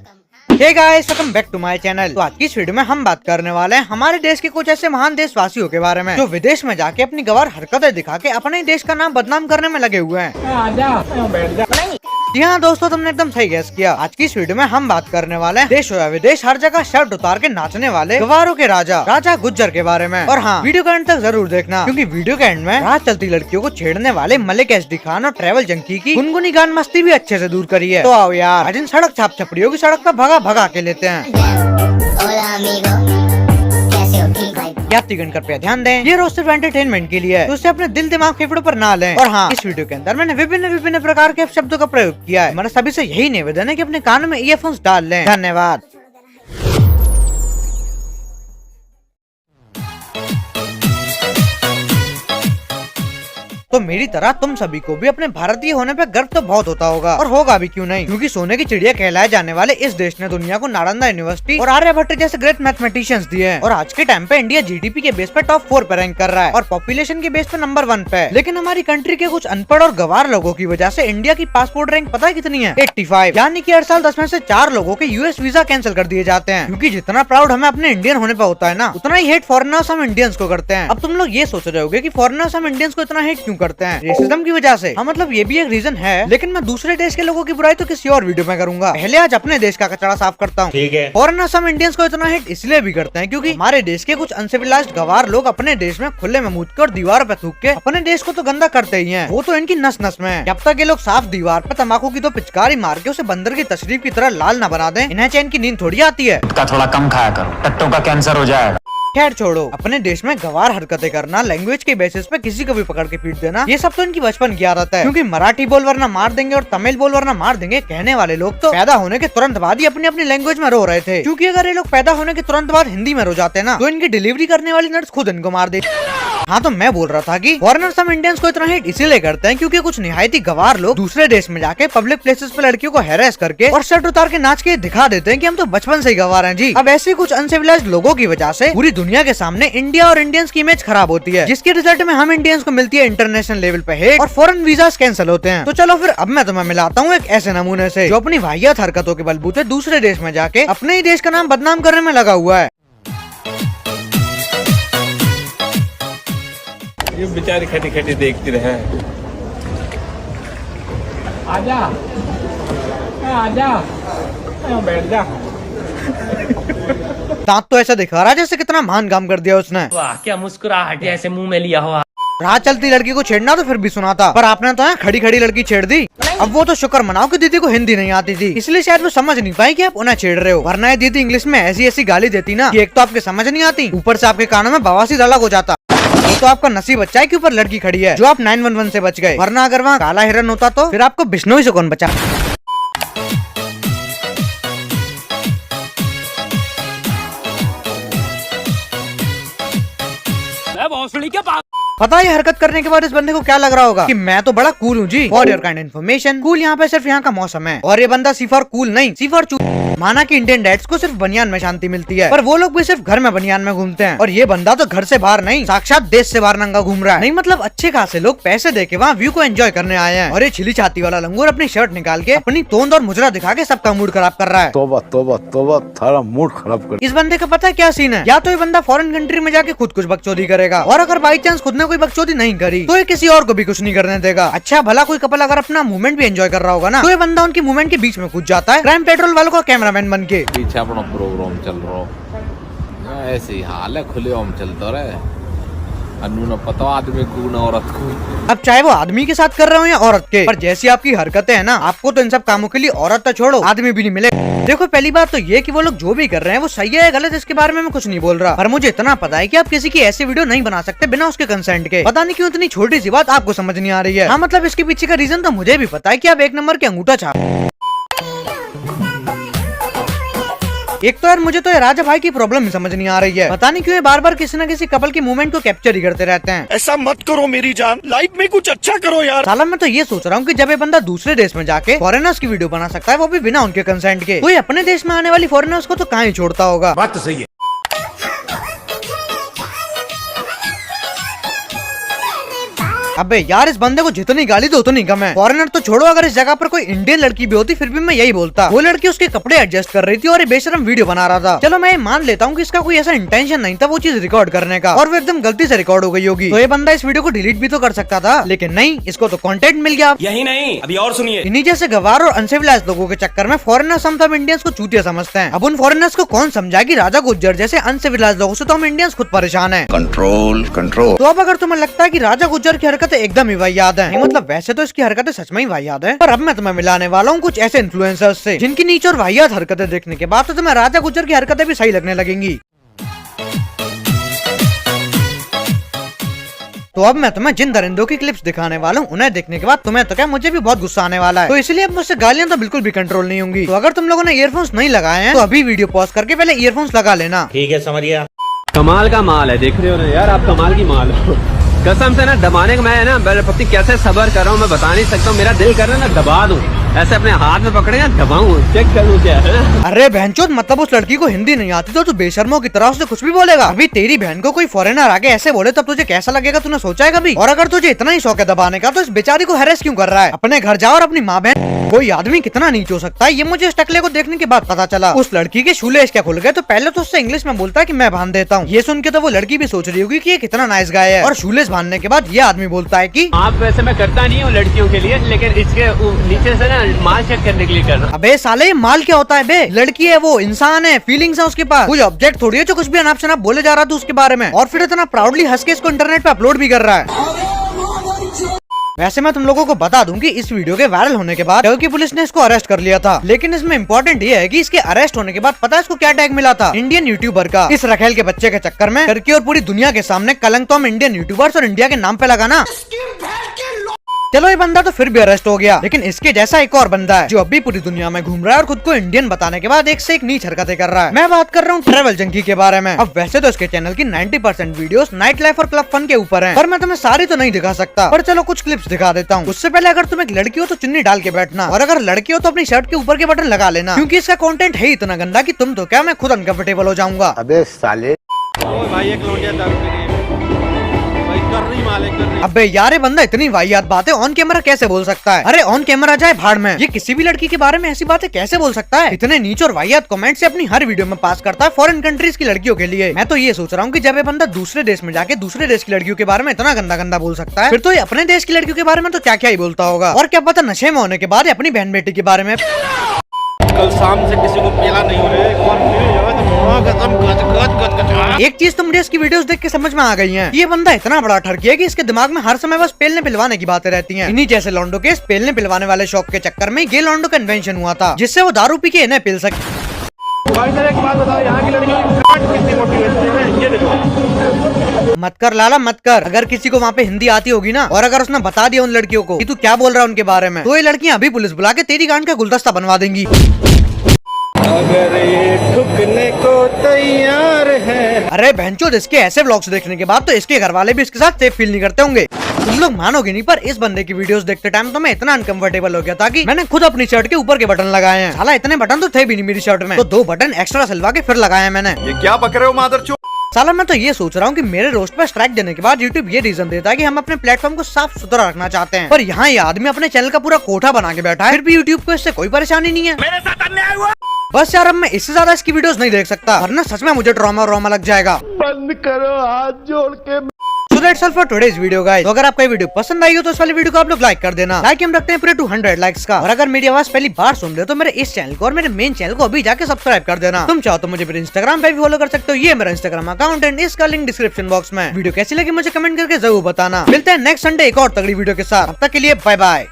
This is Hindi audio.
Hey guys, welcome back to my channel. तो आज की इस वीडियो में हम बात करने वाले हैं हमारे देश के कुछ ऐसे महान देशवासियों के बारे में जो विदेश में जाके अपनी गवार हरकतें दिखा के अपने देश का नाम बदनाम करने में लगे हुए हैं। जी हाँ दोस्तों, तुमने एकदम सही गैस किया। आज की इस वीडियो में हम बात करने वाले हैं देश हो या विदेश हर जगह शर्ट उतार के नाचने वाले गवारों के राजा गुज्जर के बारे में। और हाँ, वीडियो का एंड तक जरूर देखना, क्योंकि वीडियो के एंड में राह चलती लड़कियों को छेड़ने वाले मलिक एचडी खान और ट्रैवल जंकी की गुनगुनी गान मस्ती भी अच्छे से दूर करी है। तो आओ यार, आज इन सड़क छाप छपड़ियों की सड़क पर भगा के लेते हैं। यात्रीगण कृपया ध्यान दें, ये रोज सिर्फ एंटरटेनमेंट के लिए है, तो उसे अपने दिल दिमाग फेफड़ों पर ना लें। और हाँ, इस वीडियो के अंदर मैंने विभिन्न प्रकार के शब्दों का प्रयोग किया है। हमारा सभी से यही निवेदन है कि अपने कानों में ईयरफोन्स डाल लें। धन्यवाद। तो मेरी तरह तुम सभी को भी अपने भारतीय होने पे गर्व तो बहुत होता होगा, और होगा भी क्यों नहीं, क्योंकि सोने की चिड़िया कहलाए जाने वाले इस देश ने दुनिया को नालंदा यूनिवर्सिटी और आर्यभट्ट जैसे ग्रेट मैथमेटिशियंस दिए हैं। और आज के टाइम पे इंडिया जीडीपी के बेस पे टॉप 4 पे रैंक कर रहा है और पॉपुलेशन के बेस पे नंबर 1 पे। लेकिन हमारी कंट्री के कुछ अनपढ़ और गवार लोगों की वजह से इंडिया की पासपोर्ट रैंक पता है कितनी है? 85। यानी कि हर साल 10 में से 4 लोगों के यूएस वीजा कैंसिल कर दिए जाते हैं। क्योंकि जितना प्राउड हमें अपने इंडियन होने पर होता है ना, उतना ही हेट फॉरेनर्स हम इंडियंस को करते हैं। अब तुम लोग ये सोच रहे होगे कि फॉरेनर्स हम इंडियंस को इतना हेट क्यों करते हैं? रेसिज्म की वजह से। हाँ, मतलब ये भी एक रीजन है, लेकिन मैं दूसरे देश के लोगों की बुराई तो किसी और वीडियो में करूंगा। पहले आज अपने देश का कचरा साफ करता हूँ। ठीक है। फॉरेनर्स हम इंडियंस को इतना हेट इसलिए भी करते हैं क्योंकि हमारे देश के कुछ अनसिविलाइज्ड गवार लोग अपने देश में खुले में मूत कर दीवारों पे थूक के अपने देश को तो गंदा करते ही हैं। वो तो इनकी नस नस में है। जब तक ये लोग साफ दीवार पे तंबाकू की 2 पिचकारी मार के उसे बंदर की तशरीफ की तरह लाल न बना दें, इन्हें चैन की नींद थोड़ी आती है। थोड़ा कम खाया करो, टट्टों का कैंसर हो जाएगा। खैर छोड़ो, अपने देश में गवार हरकतें करना, लैंग्वेज के बेसिस पे किसी को भी पकड़ के पीट देना, ये सब तो इनकी बचपन की आदत है। क्योंकि मराठी बोल वरना मार देंगे और तमिल बोल वरना मार देंगे कहने वाले लोग तो पैदा होने के तुरंत बाद ही अपनी अपनी लैंग्वेज में रो रहे थे। क्योंकि अगर ये लोग पैदा होने के तुरंत बाद हिंदी में रो जाते ना, तो इनकी डिलीवरी करने वाली नर्स खुद इनको मार देती। हाँ, तो मैं बोल रहा था कि फॉरेनर्स हम इंडियंस को इतना हेट इसीलिए करते हैं क्योंकि कुछ निहायती गवार लोग दूसरे देश में जाके पब्लिक प्लेसेस पे लड़कियों को हैरेस करके और शर्ट उतार के नाच के दिखा देते हैं कि हम तो बचपन से ही गवार हैं जी। अब ऐसे कुछ अनसिविलाइज्ड लोगों की वजह से पूरी दुनिया के सामने इंडिया और इंडियंस की इमेज खराब होती है, जिसके रिजल्ट में हम इंडियंस को मिलती है इंटरनेशनल लेवल पे हेट और फॉरेन वीजास कैंसिल होते हैं। तो चलो फिर अब मैं तुम्हें मिलाता हूँ एक ऐसे नमूने से जो अपनी वाहियात हरकतों के बलबूते दूसरे देश में जाके अपने ही देश का नाम बदनाम करने में लगा हुआ है। ये बेचारी खटी खटी देखती रहे। आजा आजा, बैठ जा। दांत तो ऐसा दिखा रहा है जैसे कितना महान काम कर दिया उसने। वाह, क्या मुस्कुराहट है, ऐसे मुंह में लिया हुआ। राह चलती लड़की को छेड़ना तो फिर भी सुना था, पर आपने तो यहाँ खड़ी खड़ी लड़की छेड़ दी। अब वो तो शुक्र मनाओ कि दीदी को हिंदी नहीं आती थी, इसलिए शायद वो समझ नहीं पाई कि आप उन्हें छेड़ रहे हो। वरना ये दीदी इंग्लिश में ऐसी गाली देती ना कि एक तो आपके समझ नहीं आती, ऊपर से आपके कानों में बवासीर अलग हो जाता। ये तो आपका नसीब अच्छा है कि ऊपर लड़की खड़ी है जो आप 911 से बच गए, वरना अगर वहाँ काला हिरन होता तो फिर आपको बिश्नोई से कौन बचा। पता है हरकत करने के बाद इस बंदे को क्या लग रहा होगा कि मैं तो बड़ा कूल हूँ जी। For your kind information, cool यहाँ पे सिर्फ यहाँ का मौसम है, और ये बंदा सिर्फ और कूल नहीं, सिर्फ और माना कि इंडियन डैड्स को सिर्फ बनियान में शांति मिलती है, पर वो लोग भी सिर्फ घर में बनियान में घूमते हैं। और ये बंदा तो घर से बाहर नहीं, साक्षात देश से बाहर नंगा घूम रहा है। नहीं मतलब अच्छे खासे लोग पैसे देके वहाँ व्यू को एंजॉय करने आए हैं, और ये छिली छाती वाला लंगूर अपनी शर्ट निकाल के अपनी तोंद और मुजरा दिखा के सबका मूड खराब कर रहा है। तोबा तोबा तोबा, थारा मूड खराब कर। इस बंदे का पता है क्या सीन है? या तो ये बंदा फॉरेन कंट्री में जाके खुद कुछ बकचोदी करेगा, और अगर बाई चांस खुद ने कोई बकचोदी नहीं करी तो ये किसी और को भी कुछ नहीं करने देगा। अच्छा भला कोई कपल अगर अपना मूवमेंट भी एंजॉय कर रहा होगा ना, तो ये बंदा उनकी मूवमेंट के बीच में कूद जाता है, क्राइम पेट्रोल वालों का कैमरामैन बन के। पीछे अपना प्रोग्राम चल रहा, ऐसे ही हाल है, खुले आम चलता रहे। न पता आदमी को न औरत को। अब चाहे वो आदमी के साथ कर रहे हो या औरत के, पर जैसी आपकी हरकतें हैं ना, आपको तो इन सब कामों के लिए औरत तो छोड़ो आदमी भी नहीं मिले। देखो पहली बात तो ये कि वो लोग जो भी कर रहे हैं वो सही है या गलत, इसके बारे में मैं कुछ नहीं बोल रहा, पर मुझे इतना पता है कि आप किसी की ऐसी वीडियो नहीं बना सकते बिना उसके कंसेंट के। पता नहीं क्यों इतनी छोटी सी बात आपको समझ नहीं आ रही है। हाँ, मतलब इसके पीछे का रीजन तो मुझे भी पता है कि आप 1 नंबर के अंगूठा छाप। एक तो यार मुझे तो राजा भाई की प्रॉब्लम ही समझ नहीं आ रही है। पता नहीं क्यों बार बार किसी न किसी कपल की मूवमेंट को कैप्चर ही करते रहते हैं। ऐसा मत करो मेरी जान, लाइफ में कुछ अच्छा करो यार। साला मैं तो ये सोच रहा हूँ कि जब ये बंदा दूसरे देश में जाके फॉरेनर्स की वीडियो बना सकता है, वो भी बिना उनके कंसेंट के, तो ये अपने देश में आने वाली फॉरेनर्स को तो कहाँ ही छोड़ता होगा। बात तो सही है। अबे यार इस बंदे को जितनी गाली दो उतनी कम है। फॉरेनर तो छोड़ो, अगर इस जगह पर कोई इंडियन लड़की भी होती फिर भी मैं यही बोलता। वो लड़की उसके कपड़े एडजस्ट कर रही थी और ये बेशरम वीडियो बना रहा था। चलो मैं ये मान लेता हूँ कि इसका कोई ऐसा इंटेंशन नहीं था वो चीज रिकॉर्ड करने का, और वो एकदम गलती से रिकॉर्ड हो गई होगी। तो ये बंदा इस वीडियो को डिलीट भी तो कर सकता था, लेकिन नहीं, इसको तो कंटेंट मिल गया। यही नहीं, अभी और सुनिए। इन्हीं जैसे गवार और अनसिविलाइज लोगों के चक्कर में फॉरेनर्स हम इंडियंस को चूतिया समझते हैं। अब उन फॉरेनर्स को कौन समझाए कि राजा गुज्जर जैसे अनसिविलाइज लोगों से तो हम इंडियंस खुद परेशान हैं। Control control. तो अब अगर तुम्हें लगता है कि राजा गुज्जर की हरकतें एकदम ही वाहियात हैं, मतलब वैसे तो इसकी हरकतें सच में ही वाहियात हैं, पर अब मैं तुम्हें मिलाने वाला हूँ कुछ ऐसे इन्फ्लुएंसर्स से जिनकी नीच और वाहियात हरकतें देखने के बाद तो तुम्हें राजा गुज्जर की हरकतें भी सही लगने लगेंगी। तो अब मैं तुम्हें जिन दरिंदों की क्लिप्स दिखाने वाला हूँ उन्हें देखने के बाद तुम्हें तो क्या मुझे भी बहुत गुस्सा आने वाला है। तो इसलिए अब मुझसे गालियां तो बिल्कुल भी कंट्रोल नहीं होंगी। तो अगर तुम लोगों ने ईयरफोन्स नहीं लगाए हैं तो अभी वीडियो पॉज करके पहले ईयरफोन्स लगा लेना। ठीक है, समझ गया। कमाल का माल है, देख रहे हो ना यार आप, कमाल की माल हो कसम से ना। दबाने का मैं है ना, पति कैसे सबर कर रहा हूँ मैं बता नहीं सकता हूँ। मेरा दिल कर रहा है ना दबा दूं, ऐसे अपने हाथ में पकड़े ना दबाऊं, चेक करूँ क्या है। अरे बहनचोद, मतलब उस लड़की को हिंदी नहीं आती तो तू बेशर्मों की तरह उससे कुछ भी बोलेगा। अभी तेरी बहन को कोई फॉरेनर आके ऐसे बोले तब तुझे कैसा लगेगा, तूने सोचा है कभी? और अगर तुझे इतना ही शौक है दबाने का तो इस बेचारी को हैरेस क्यों कर रहा है? अपने घर जाओ और अपनी माँ बहन। कोई आदमी कितना नीच हो सकता है ये मुझे इस टकले को देखने के बाद पता चला। उस लड़की के शूलेस क्या खुल गए तो पहले तो उससे इंग्लिश में बोलता है कि मैं बांध देता हूँ। ये सुन के तो वो लड़की भी सोच रही होगी कि ये कितना नाइस गाय है, और शूलेस बांधने के बाद ये आदमी बोलता है कि आप वैसे मैं करता नहीं हूँ लड़कियों के लिए, लेकिन इसके नीचे से ना माल चेक करने के लिए कर रहा हूँ। अबे साले माल क्या होता है बे? लड़की है वो, इंसान है, फीलिंग्स है उसके पास, कोई ऑब्जेक्ट थोड़ी है जो कुछ भी अनाप शनाप बोले जा रहा था उसके बारे में, और फिर इतना प्राउडली हंस के इसको इंटरनेट पे अपलोड भी कर रहा है। वैसे मैं तुम लोगों को बता दूं कि इस वीडियो के वायरल होने के बाद टर्की पुलिस ने इसको अरेस्ट कर लिया था, लेकिन इसमें इम्पोर्टेंट ये है कि इसके अरेस्ट होने के बाद पता है इसको क्या टैग मिला था? इंडियन यूट्यूबर का। इस रखेल के बच्चे के चक्कर में टर्की और पूरी दुनिया के सामने कलंक तो हम इंडियन यूट्यूबर्स और इंडिया के नाम पे लगाना। चलो ये बंदा तो फिर भी अरेस्ट हो गया, लेकिन इसके जैसा एक और बंदा है जो अभी पूरी दुनिया में घूम रहा है और खुद को इंडियन बताने के बाद एक से एक नीच हरकतें कर रहा है। मैं बात कर रहा हूँ ट्रैवल जंकी के बारे में। अब वैसे तो इसके चैनल की 90% वीडियोस नाइट लाइफ और क्लब फन के ऊपर हैं, पर मैं तुम्हें सारी तो नहीं दिखा सकता, पर चलो कुछ क्लिप्स दिखा देता हूँ। उससे पहले अगर तुम एक लड़की हो तो चुन्नी डाल के बैठना, और अगर लड़की हो तो अपनी शर्ट के ऊपर के बटन लगा लेना, क्योंकि इसका कंटेंट है इतना गंदा कि तुम तो क्या मैं खुद अनकंफर्टेबल हो जाऊंगा। अबे साले। भाई एक लौंडिया दारू पी रही है भाई, कर रही मालिक कर रही। अबे यार ये बंदा इतनी वाहियात बातें ऑन कैमरा कैसे बोल सकता है? अरे ऑन कैमरा जाए भाड़ में, ये किसी भी लड़की के बारे में ऐसी बातें कैसे बोल सकता है? इतने नीच और वाहियात कमेंट से अपनी हर वीडियो में पास करता है फॉरेन कंट्रीज की लड़कियों के लिए। मैं तो ये सोच रहा हूँ कि जब ये बंदा दूसरे देश में जाके दूसरे देश की लड़कियों के बारे में इतना गंदा गंदा बोल सकता है, फिर तो ये अपने देश की लड़कियों के बारे में तो क्या क्या ही बोलता होगा। और क्या पता नशे में होने के बाद अपनी बहन बेटी के बारे में। कल शाम से किसी को पेला नहीं हो रहा एक चीज तो मुझे इसकी वीडियोस देख के समझ में आ गई है, ये बंदा इतना बड़ा ठरकी है कि इसके दिमाग में हर समय बस पेलने पिलवाने की बातें रहती हैं। इन्हीं जैसे लॉन्डो के इस पेलने पिलवाने वाले शौक के चक्कर में ये लॉन्डो का इन्वेंशन हुआ था, जिससे वो दारू पी के इन्हें पिल सके। मत कर लाला मत कर। अगर किसी को वहाँ पे हिंदी आती होगी ना, और अगर उसने बता दिया उन लड़कियों को कि तू क्या बोल रहा है उनके बारे में, तो ये लड़कियाँ अभी पुलिस बुला के तेरी गांड का गुलदस्ता बनवा देंगी। अगर ये ठुकने को तैयार है। अरे बहनचोद, इसके ऐसे व्लॉग्स देखने के बाद तो इसके घर वाले भी इसके साथ सेफ फील नहीं करते होंगे। तुम लोग मानोगे नहीं, पर इस बंदे की वीडियोस देखते टाइम तो मैं इतना अनकंफर्टेबल हो गया था कि मैंने खुद अपनी शर्ट के ऊपर के बटन लगाए हैं। साला इतने बटन तो थे भी नहीं मेरी शर्ट में, तो 2 बटन एक्स्ट्रा सिलवा के फिर लगाए हैं मैंने। ये क्या बक रहे हो मादरचोद? साला मैं तो ये सोच रहा हूँ कि मेरे रोस्ट पर स्ट्राइक देने के बाद यूट्यूब ये रीजन देता है कि हम अपने प्लेटफॉर्म को साफ सुथरा रखना चाहते हैं, पर यहाँ ये आदमी अपने चैनल का पूरा कोठा बना के बैठा है, फिर भी यूट्यूब को इससे कोई परेशानी नहीं है। मेरे साथ अन्याय हुआ। बस यार अब मैं इससे ज्यादा इसकी वीडियोस नहीं देख सकता, वरना सच में मुझे ट्रॉमा लग जाएगा। बंद करो हाथ जोड़ के। So that's all for today's video guys। तो अगर आपको ये वीडियो पसंद आई हो तो इस वाली वीडियो को आप लोग लाइक कर देना। लाइक हम रखते हैं पूरे 200 लाइक्स का। और अगर मेरी आवाज पहली बार सुन रहे हो तो मेरे इस चैनल को और मेरे मेन चैनल को अभी जाके सब्सक्राइब कर देना। तुम चाहो तो मुझे मेरे इंस्टाग्राम पे भी फॉलो कर सकते हो, ये मेरा इंस्टाग्राम अकाउंट है, इसका लिंक डिस्क्रिप्शन बॉक्स में। वीडियो कैसी लगी मुझे कमेंट करके जरूर बताना। मिलते हैं नेक्स्ट संडे एक और तगड़ी वीडियो के साथ, तब तक के लिए बाय बाय।